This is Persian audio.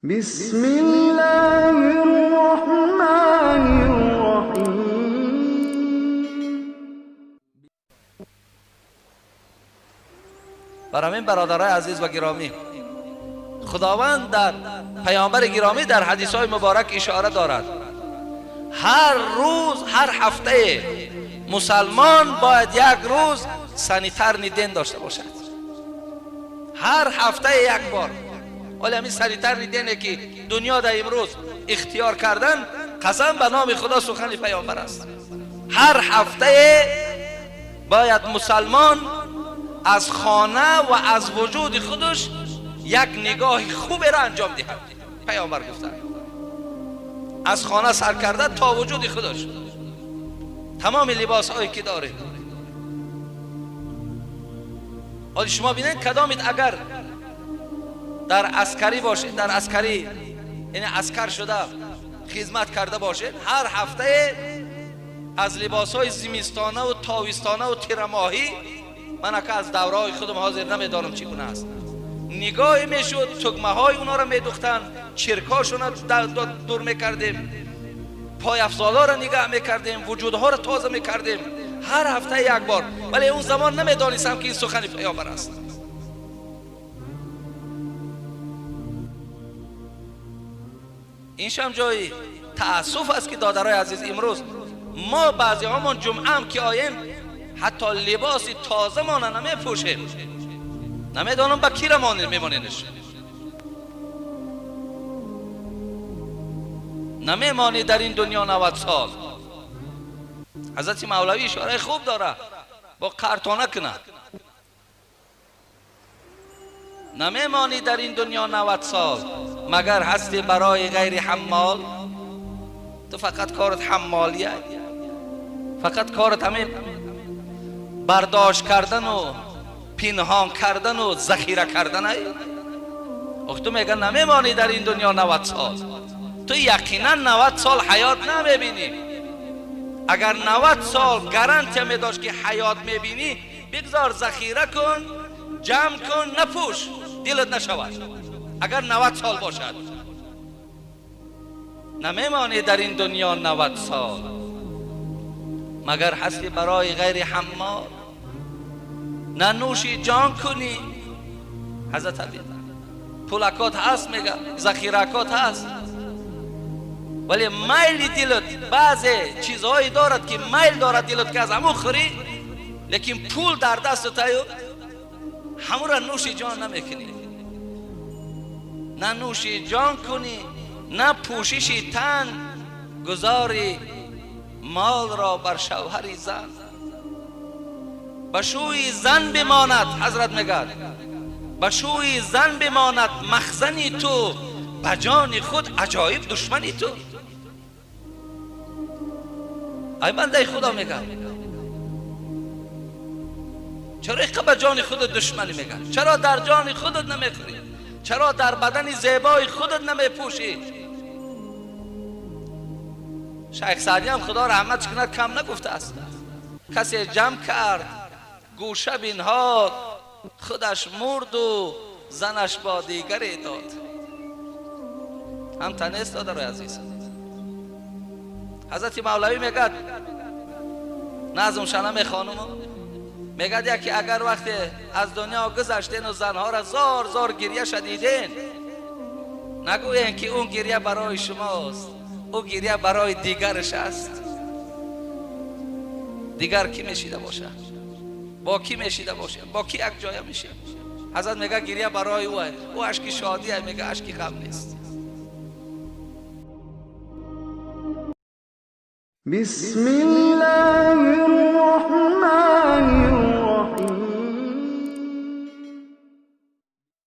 بسم الله الرحمن الرحیم. برای برادرای عزیز و گرامی، خداوند در پیامبر گرامی در حدیث‌های مبارک اشاره دارد هر روز، هر هفته مسلمان باید یک روز سنیتر نیدن داشته باشد. هر هفته یک بار. ولی همین سنیتر نیدنه که دنیا در امروز اختیار کردن، قسم به نام خدا سخن پیامبر است. هر هفته باید مسلمان از خانه و از وجود خودش یک نگاه خوب را انجام دهد. پیامبر گفتن از خانه سر کرده تا وجود خودش، تمام لباس هایی که داره. ولی شما بینید کدامید اگر در عسکری باشه، در عسکری یعنی عسکر شده خدمت کرده باشه، هر هفته از لباس های زمستانه و تابستانه و تیرماهی، من که از دوره های خودم حاضر نمیدانم چگونه است، نگاه میشد تگمه های اونا را میدوختن، چرکاشون را دور میکردیم، پای افزالا را نگاه میکردیم، وجودها را تازه میکردیم هر هفته یک بار. ولی اون زمان نمیدانستم که این سخن پیامبر است. این شم جای تأسف است که دادرای عزیز امروز ما بعضی همون جمعه هم که آیم حتی لباس تازه مانه نمیپوشیم. نمیدانم با کی را میمانینش، نمیمانی در این دنیا 90 سال. حضرت مولوی اشاره خوب داره، با قرطانه کنه نمیمانی در این دنیا 90 سال مگر هستی برای غیر حمال. تو فقط کارت حمالیه، فقط کارت همین برداشت کردن و پنهان کردن و ذخیره کردن ای. وقت تو میگن نمیمانی در این دنیا 90 سال، تو یقینا 90 سال حیات نمیبینی. اگر 90 سال گارانتی میداشت که حیات میبینی، بگذار ذخیره کن، جمع کن، نپوش، دلت نشود. اگر 90 سال باشد نمیمانی در این دنیا 90 سال مگر هستی برای غیر حمال. نه نوشی جان کنی. حضرت علی پولکات هست، میگه ذخیرکات هست، ولی میل دلت بعضی چیزهایی دارد که میل دارد دلت که از همون خوری، لیکن پول در دست تایو همون را نوشی جان نمیکنی. نه نوشی جان کنی، نه پوششی تن، گذاری مال را بر شوهری زن. بشوی زن بماند، حضرت میگه بشوی زن بماند مخزنی تو، بجان خود عجایب دشمنی تو. ای بنده خدا میگه چرا ایقا بجان خودت دشمنی میگه؟ چرا در جان خودت نمیخوری؟ چرا در بدن زیبای خودت نمیپوشی؟ شیخ سعدی هم خدا رحمتش کنه کم نگفته است. کسی جمع کرد گوشه بینهاد، خودش مرد و زنش با دیگری داد. هم تنیست دادر عزیز. حضرت مولوی میگد نظم شنم خانم میگد یکی اگر وقتی از دنیا گذشتین و زنها را زار زار گریه شدیدین، نگوین که اون گریه برای شماست، اون گریه برای دیگرش است. دیگر کی میشیده باشه؟ با کی میشیده باشه؟ با کی یک جای میشه؟ حضرت میگه گریه برای اوه، او اشک شادیه، میگه اشک غم نیست. بسم الله الرحمن